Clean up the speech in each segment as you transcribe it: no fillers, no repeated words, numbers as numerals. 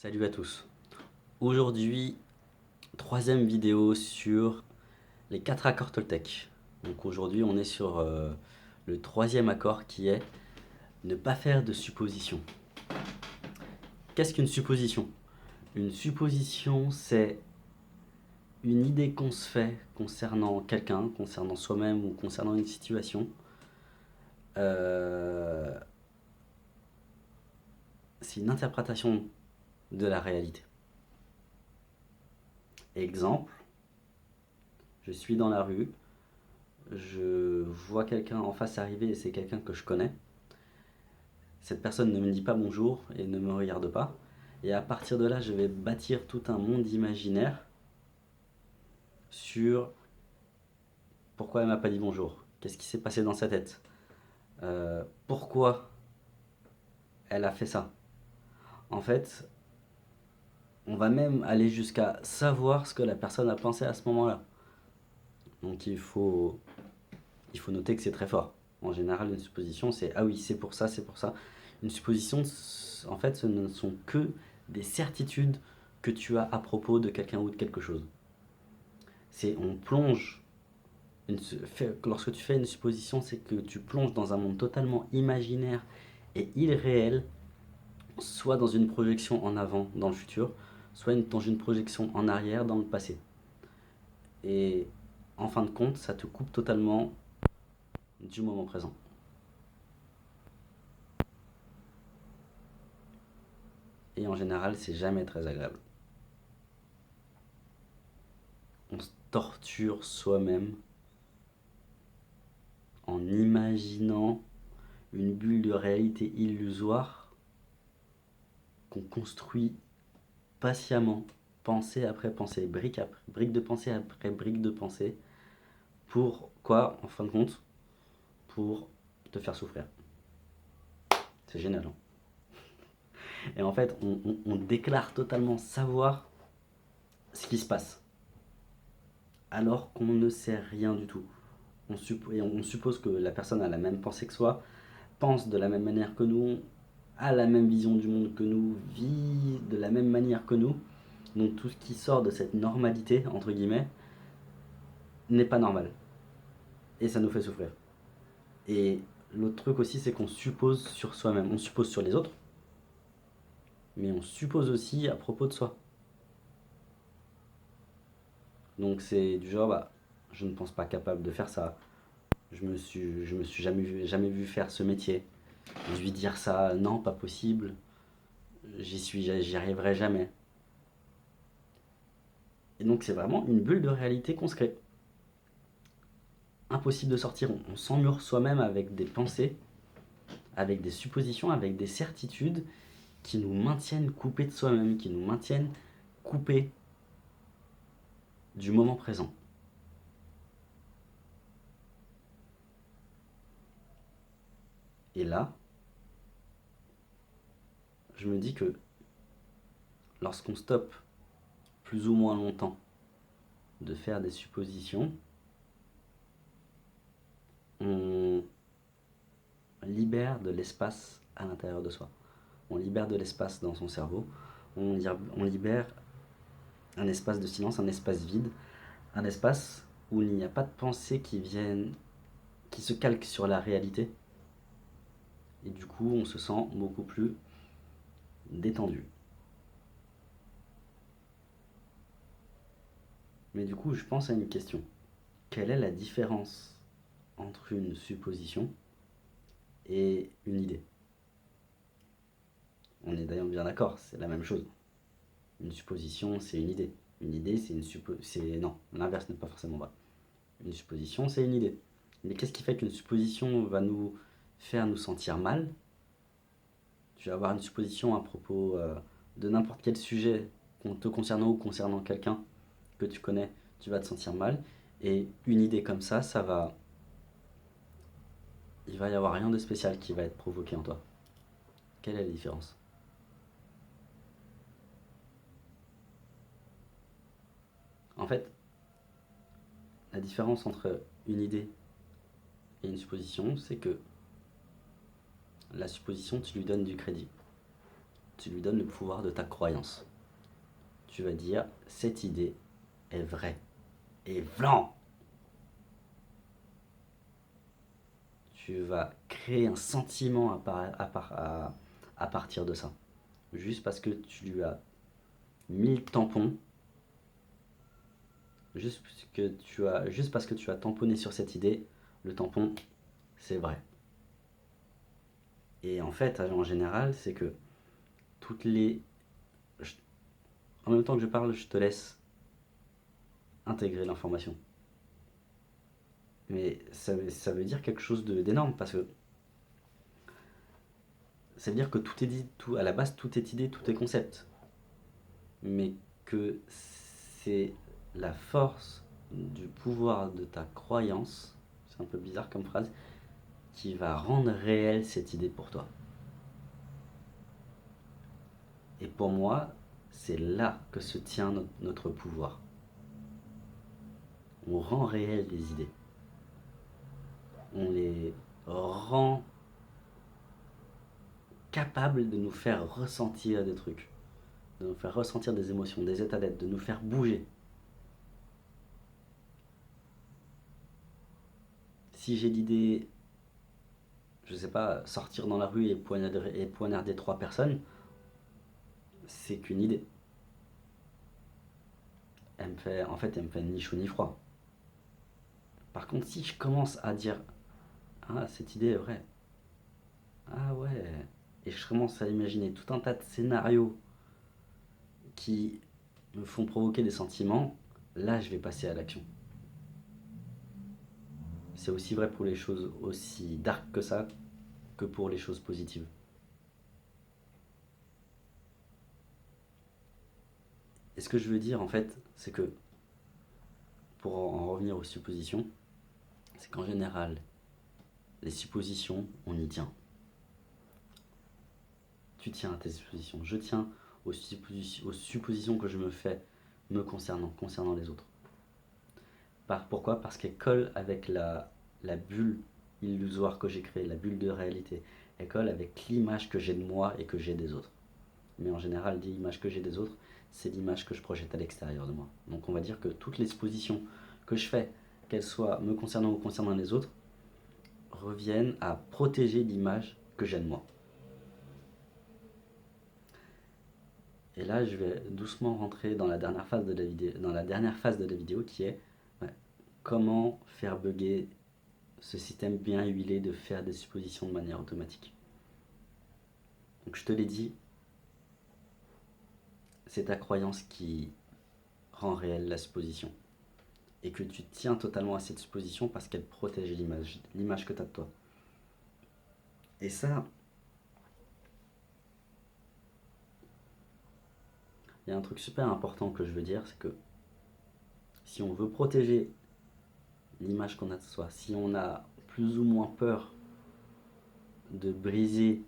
Salut à tous. Aujourd'hui, troisième vidéo sur les quatre accords Toltec. Donc aujourd'hui, on est sur le troisième accord qui est ne pas faire de suppositions. Qu'est-ce qu'une supposition? Une supposition, c'est une idée qu'on se fait concernant quelqu'un, concernant soi-même ou concernant une situation. Euh, c'est une interprétation de la réalité. Exemple, je suis dans la rue, je vois quelqu'un en face arriver et c'est quelqu'un que je connais. Cette personne ne me dit pas bonjour et ne me regarde pas. Et à partir de là, je vais bâtir tout un monde imaginaire sur pourquoi elle m'a pas dit bonjour. Qu'est-ce qui s'est passé dans sa tête? Pourquoi elle a fait ça? En fait, on va même aller jusqu'à savoir ce que la personne a pensé à ce moment-là. Donc il faut noter que c'est très fort. En général, une supposition, c'est ah oui, c'est pour ça, c'est pour ça. Une supposition, en fait, ce ne sont que des certitudes que tu as à propos de quelqu'un ou de quelque chose. C'est on plonge. Lorsque tu fais une supposition, c'est que tu plonges dans un monde totalement imaginaire et irréel, soit dans une projection en avant dans le futur, soit dans une projection en arrière dans le passé. Et en fin de compte, ça te coupe totalement du moment présent. Et en général, c'est jamais très agréable. On se torture soi-même en imaginant une bulle de réalité illusoire qu'on construit patiemment, pensée après pensée, brique de pensée après brique de pensée, pour quoi, en fin de compte? Pour te faire souffrir. C'est génial, hein. Et en fait, on déclare totalement savoir ce qui se passe, alors qu'on ne sait rien du tout. On suppose que la personne a la même pensée que soi, pense de la même manière que nous, a la même vision du monde que nous, vit de la même manière que nous. Donc tout ce qui sort de cette normalité, entre guillemets, n'est pas normal. Et ça nous fait souffrir. Et l'autre truc aussi, c'est qu'on suppose sur soi-même. On suppose sur les autres, mais on suppose aussi à propos de soi. Donc c'est du genre, bah, je ne pense pas capable de faire ça. Je me suis jamais vu faire ce métier. Lui dire ça, non, pas possible. J'y arriverai jamais. Et donc c'est vraiment une bulle de réalité qu'on se crée. Impossible de sortir. On s'emmure soi-même avec des pensées, avec des suppositions, avec des certitudes qui nous maintiennent coupés de soi-même, qui nous maintiennent coupés du moment présent. Et là, je me dis que lorsqu'on stoppe plus ou moins longtemps de faire des suppositions, on libère de l'espace à l'intérieur de soi. On libère de l'espace dans son cerveau. On libère un espace de silence, un espace vide, un espace où il n'y a pas de pensées qui se calquent sur la réalité. Et du coup, on se sent beaucoup plus détendu. Mais du coup, je pense à une question. Quelle est la différence entre une supposition et une idée? On est d'ailleurs bien d'accord, c'est la même chose. Une supposition, c'est une idée. Une idée, c'est une supposition. Non, l'inverse n'est pas forcément vrai. Une supposition, c'est une idée. Mais qu'est-ce qui fait qu'une supposition va nous faire nous sentir mal? Tu vas avoir une supposition à propos de n'importe quel sujet te concernant ou concernant quelqu'un que tu connais, tu vas te sentir mal. Et une idée comme ça va. Il va y avoir rien de spécial qui va être provoqué en toi. Quelle est la différence? En fait, la différence entre une idée et une supposition, c'est que la supposition, tu lui donnes du crédit. tu lui donnes le pouvoir de ta croyance. Tu vas dire, cette idée est vraie. Et blanc. Tu vas créer un sentiment à partir de ça. Juste parce que tu lui as mis le tampon, juste parce que tu as tamponné sur cette idée, le tampon, c'est vrai. Et en fait, en général, c'est que toutes les... En même temps que je parle, je te laisse intégrer l'information. Mais ça veut dire quelque chose d'énorme, parce que ça veut dire que tout est dit, tout, à la base, tout est idée, tout est concept. Mais que c'est la force du pouvoir de ta croyance, c'est un peu bizarre comme phrase, qui va rendre réelle cette idée pour toi. Et pour moi, c'est là que se tient notre pouvoir. On rend réelles des idées. On les rend capables de nous faire ressentir des trucs, de nous faire ressentir des émotions, des états d'être, de nous faire bouger. Si j'ai l'idée, je sais pas, sortir dans la rue et poignarder 3 personnes, c'est qu'une idée. En fait, elle me fait ni chaud ni froid. Par contre, si je commence à dire, ah, cette idée est vraie, ah ouais, et je commence à imaginer tout un tas de scénarios qui me font provoquer des sentiments, là, je vais passer à l'action. C'est aussi vrai pour les choses aussi dark que ça, que pour les choses positives. Et ce que je veux dire, en fait, c'est que, pour en revenir aux suppositions, c'est qu'en général, les suppositions, on y tient. Tu tiens à tes suppositions. Je tiens aux suppositions que je me fais me concernant les autres. Pourquoi? Parce qu'elles collent avec la bulle illusoire que j'ai créée, la bulle de réalité. Elles collent avec l'image que j'ai de moi et que j'ai des autres. Mais en général, l'image que j'ai des autres, c'est l'image que je projette à l'extérieur de moi. Donc on va dire que toutes les suppositions que je fais, qu'elles soient me concernant ou concernant les autres, reviennent à protéger l'image que j'ai de moi. Et là, je vais doucement rentrer dans la dernière phase de la vidéo, qui est comment faire bugger ce système bien huilé de faire des suppositions de manière automatique. Donc je te l'ai dit, c'est ta croyance qui rend réelle la supposition. Et que tu tiens totalement à cette supposition parce qu'elle protège l'image que tu as de toi. Et ça, il y a un truc super important que je veux dire, c'est que si on veut protéger l'image qu'on a de soi, si on a plus ou moins peur de briser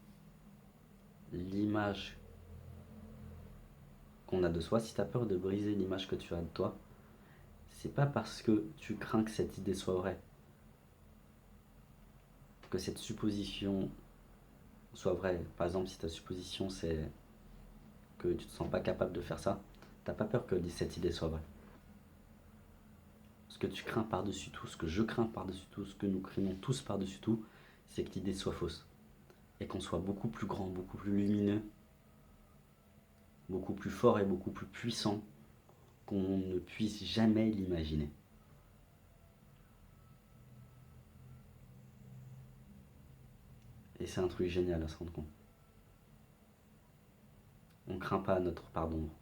l'image qu'on a de soi, si tu as peur de briser l'image que tu as de toi, c'est pas parce que tu crains que cette idée soit vraie, que cette supposition soit vraie. Par exemple, si ta supposition c'est que tu te sens pas capable de faire ça, t'as pas peur que cette idée soit vraie. Ce que tu crains par-dessus tout, ce que je crains par-dessus tout, ce que nous craignons tous par-dessus tout, c'est que l'idée soit fausse. Et qu'on soit beaucoup plus grand, beaucoup plus lumineux, beaucoup plus fort et beaucoup plus puissant qu'on ne puisse jamais l'imaginer. Et c'est un truc génial à se rendre compte. On craint pas notre part d'ombre.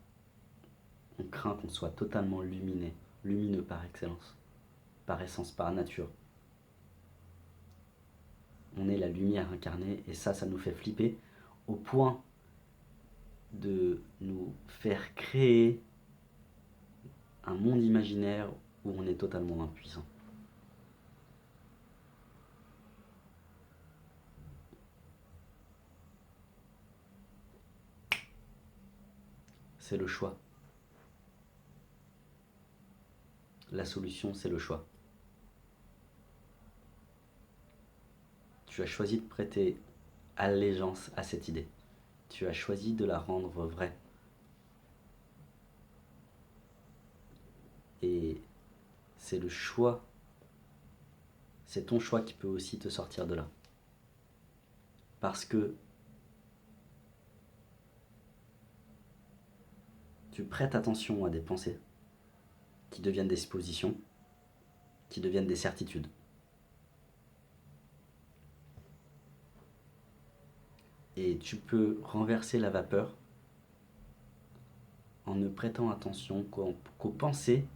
On craint qu'on soit totalement lumineux par excellence, par essence, par nature. On est la lumière incarnée et ça nous fait flipper au point de nous faire créer un monde imaginaire où on est totalement impuissant. C'est le choix. La solution, c'est le choix. Tu as choisi de prêter allégeance à cette idée. Tu as choisi de la rendre vraie. Et c'est le choix, c'est ton choix qui peut aussi te sortir de là. Parce que tu prêtes attention à des pensées qui deviennent des suppositions, qui deviennent des certitudes. Et tu peux renverser la vapeur en ne prêtant attention qu'aux pensées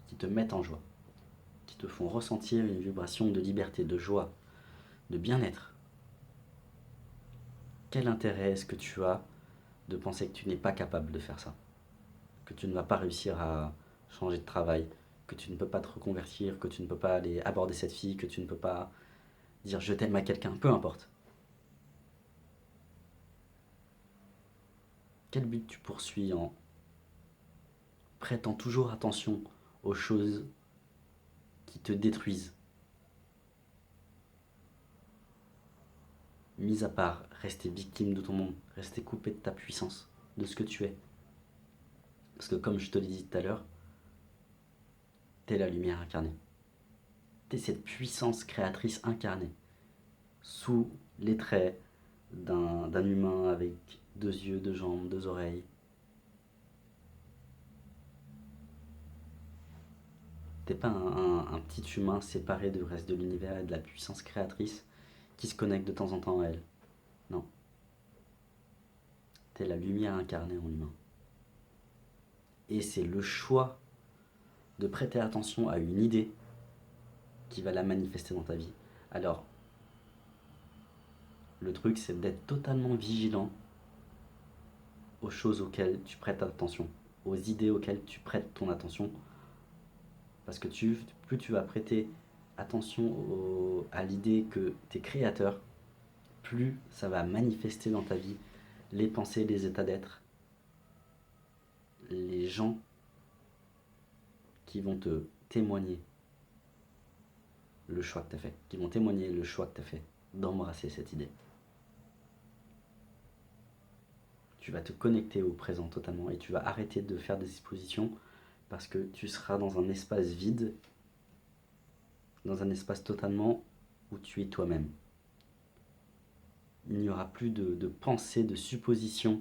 qui te mettent en joie, qui te font ressentir une vibration de liberté, de joie, de bien-être. Quel intérêt est-ce que tu as de penser que tu n'es pas capable de faire ça? Que tu ne vas pas réussir à changer de travail, que tu ne peux pas te reconvertir, que tu ne peux pas aller aborder cette fille, que tu ne peux pas dire je t'aime à quelqu'un, peu importe. Quel but tu poursuis en prêtant toujours attention aux choses qui te détruisent? Mis à part rester victime de ton monde, rester coupé de ta puissance, de ce que tu es. Parce que comme je te l'ai dit tout à l'heure, t'es la lumière incarnée. T'es cette puissance créatrice incarnée, sous les traits d'un humain avec 2 yeux, 2 jambes, 2 oreilles. T'es pas un petit humain séparé du reste de l'univers et de la puissance créatrice qui se connecte de temps en temps à elle. Non. T'es la lumière incarnée en humain. Et c'est le choix de prêter attention à une idée qui va la manifester dans ta vie. Alors, le truc, c'est d'être totalement vigilant aux choses auxquelles tu prêtes attention, aux idées auxquelles tu prêtes ton attention. Parce que plus tu vas prêter attention à l'idée que tu es créateur, plus ça va manifester dans ta vie les pensées, les états d'être, les gens qui vont te témoigner le choix que tu as fait, qui vont témoigner le choix que tu as fait d'embrasser cette idée. Tu vas te connecter au présent totalement et tu vas arrêter de faire des suppositions parce que tu seras dans un espace vide, dans un espace totalement où tu es toi-même. Il n'y aura plus de pensées, de suppositions,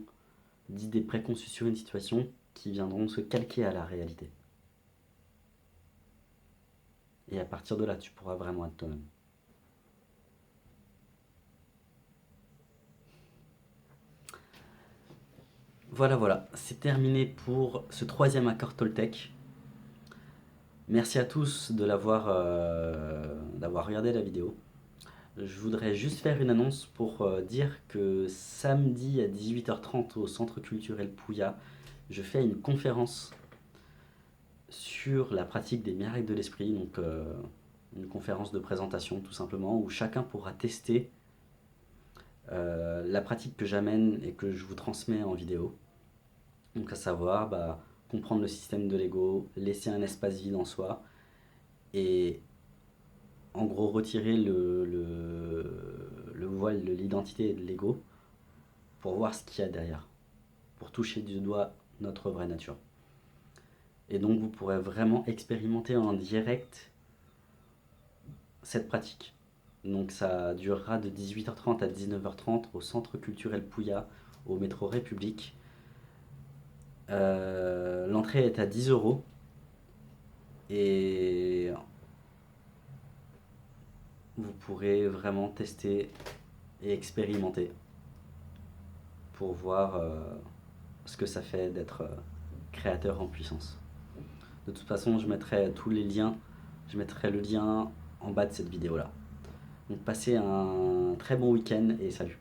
d'idées préconçues sur une situation qui viendront se calquer à la réalité. Et à partir de là, tu pourras vraiment être toi-même. Voilà, c'est terminé pour ce 3e accord Toltec. Merci à tous d'avoir regardé la vidéo. Je voudrais juste faire une annonce pour dire que samedi à 18h30 au Centre culturel Pouya, je fais une conférence sur la pratique des miracles de l'esprit, donc une conférence de présentation tout simplement, où chacun pourra tester la pratique que j'amène et que je vous transmets en vidéo. Donc à savoir, comprendre le système de l'ego, laisser un espace vide en soi, et en gros retirer le voile de l'identité et de l'ego pour voir ce qu'il y a derrière, pour toucher du doigt notre vraie nature. Et donc vous pourrez vraiment expérimenter en direct cette pratique. Donc ça durera de 18h30 à 19h30 au Centre culturel Pouya, au métro République. L'entrée est à 10 € et vous pourrez vraiment tester et expérimenter pour voir ce que ça fait d'être créateur en puissance. De toute façon, je mettrai tous les liens, je mettrai le lien en bas de cette vidéo là. Donc passez un très bon week-end et salut.